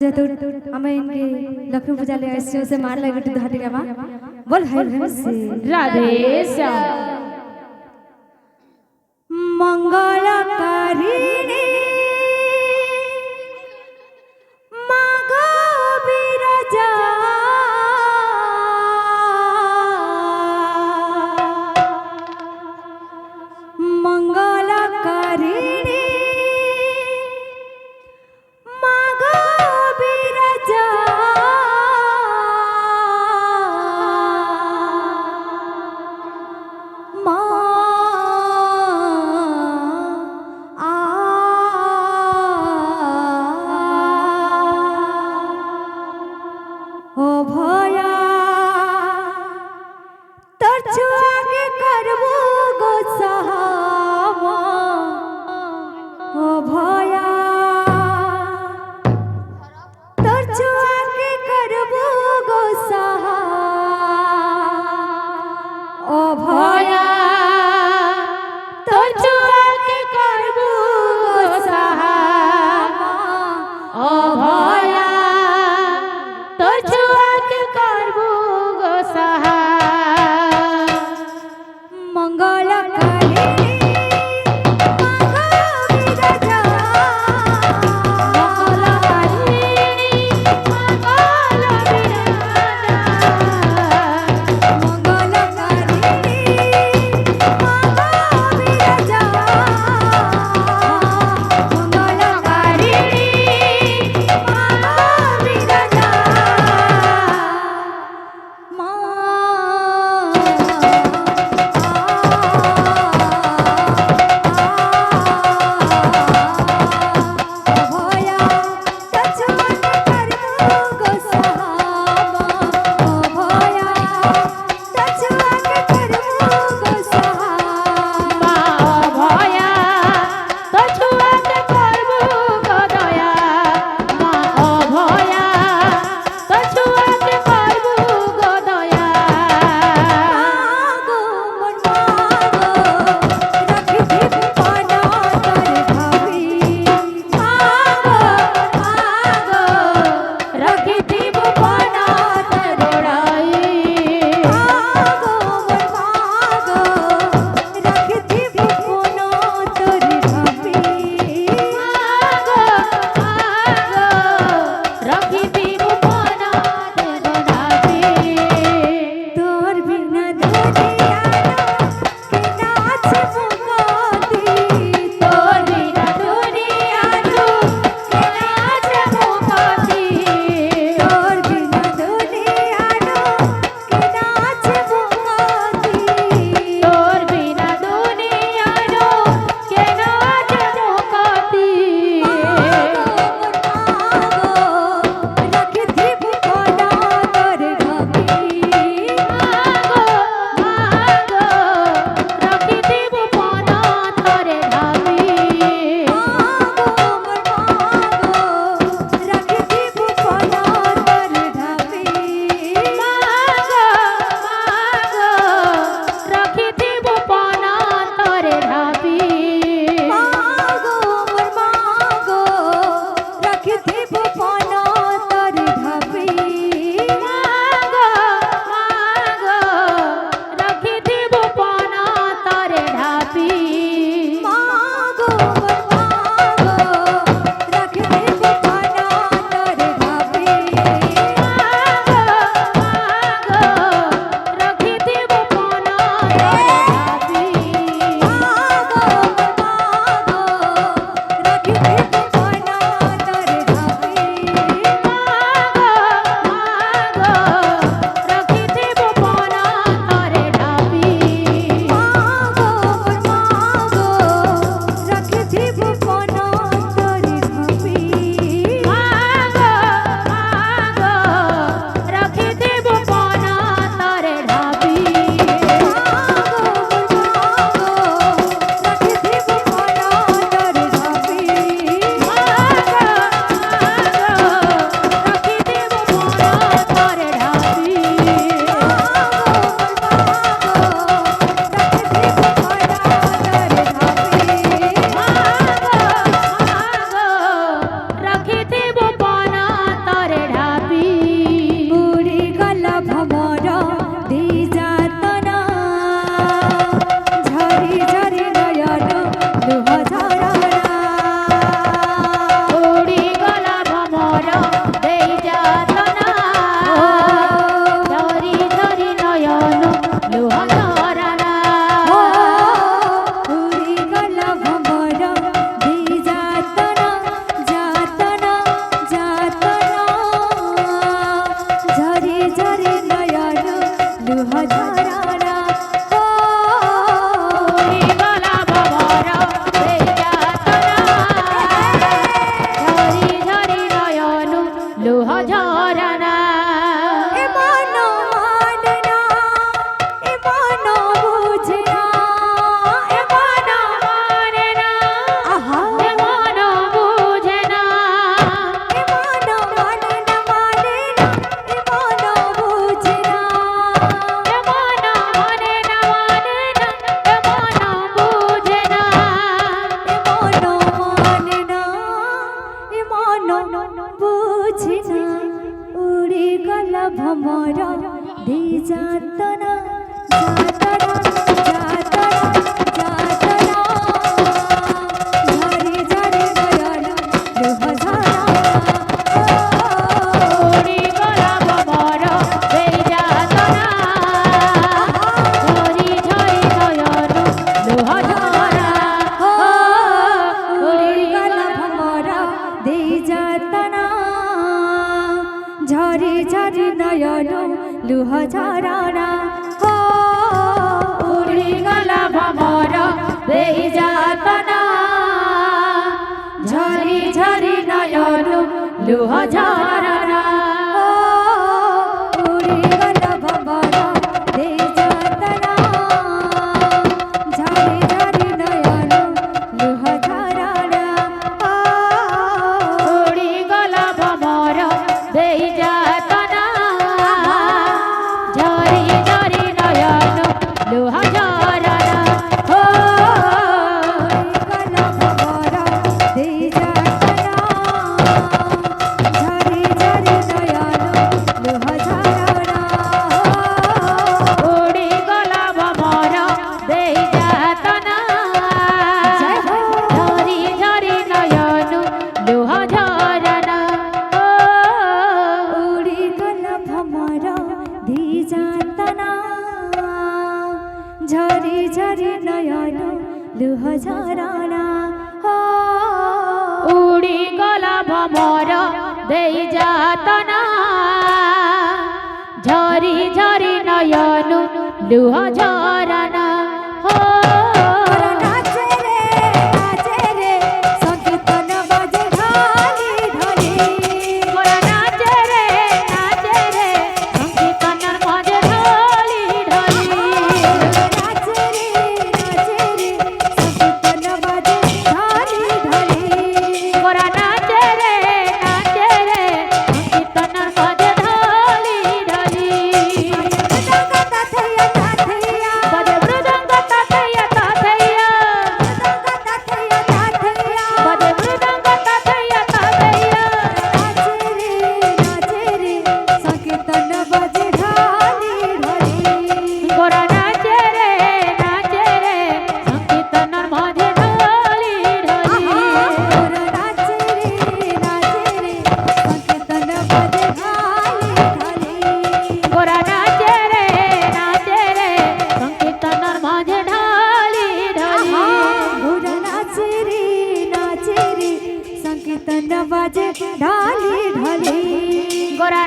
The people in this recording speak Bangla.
যেহেতু আমি লক্ষ্মী পূজা ले আসছি ওসে মার লাগে একটু হাতে গাবা বল হাই হইছে রাধে শ্যাম মঙ্গলকারিণী মাগো বিরাজা মঙ্গলকারিণী মাগো বিরাজা মা ও ভয়া তোর ছোঁয়াকে করবো গো সাহাবা ও ভয়া তোর ছোঁয়াকে করবো গো সাহাবা ও ভয়া তোর ছোঁয়াকে করবো গো সাহাবা ও ভয়া তোর ছোঁয়াকে করবো গো সাহা মঙ্গলকারিণী মাগো বিরাজা মঙ্গলকারিণী ভমর দেই যাতনা ধরি ধরি নয়ন লুহ ঝরানা উড়ি গেল ভমর দেই যাতনা যাতনা যাতনা ঝরি ঝরি নয়ন লুহ ঝরানা উড়ি গলা ভমর দেই যাতনা ধরি ধরি নয়ন লুহ ঝরানা এ মন মানে না এ মন বুঝে না এ মন মানে না আহা এ মন বুঝে না এ মন মানে না মানে না এ মন বুঝে না এ মন মানে না মানে না এ মন বুঝে না এ মন মানে না এ মন বুঝে না উড়ি গেল ভমর দেই যাতনা যাতনা যাতনা যাতনা ঝরি ঝরি নয়ন লুহ ঝরানা উড়ি গলা ভমর দেই যাতনা ঝরি ঝরি নয়ন লুহ ঝরানা উড়ি গেল ভমর দেই যাতনা ঝরি ঝরি নয়ন লুহ ঝরানা উড়ি গলা ভমর দেই যাতনা ঝরি ঝরি নয়ন লুহ ঝরানা উড়ি গেল ভমর দেই যাতনা ঝরি ঝরি নয়ন লুহ ঝরানা উড়ি গলা ভমর দেই যাতনা ঝরি ঝরি নয়ন লুহ ঝরানা গেল ভমর দেই যাতনা ঝরি ঝরি নয়ন লুহ ঝরানা উড়ি গলা ভমর দেই যাতনা ঝরি ঝরি নয়ন লুহ ঝরানা উড়ি গেল ভমর দেই যাতনা ঝরি ঝরি নয়ন লুহ ঝরানা উড়ি গলা ভমর দেই যাতনা ঝরি ঝরি নয়ন লুহ ঝরানা নাচে রে সংকীর্তন বাজে ঢালি ঢালি নাচে রে সংকীর্তনের মাঝে ঢালি ঢালি নাচে রে সংকীর্তন বাজে ঢালি ঢালি গোরা নাচে রে সংকীর্তনের মাঝে ঢালি ঢালি বাজে মৃদঙ্গ তাথৈয়া তাথৈয়া বাজে মৃদঙ্গ তাথৈয়া তাথৈয়া সংকীর্তন বাজে ঢালি ঢালি গোরা নাচে রে সংকীর্তনের মাঝে ঢালি ঢালি গোরা নাচে রে সংকীর্তনের মাঝে ঢালি ঢালি সংকীর্তন বাজে ঢালি ঢালি গোরা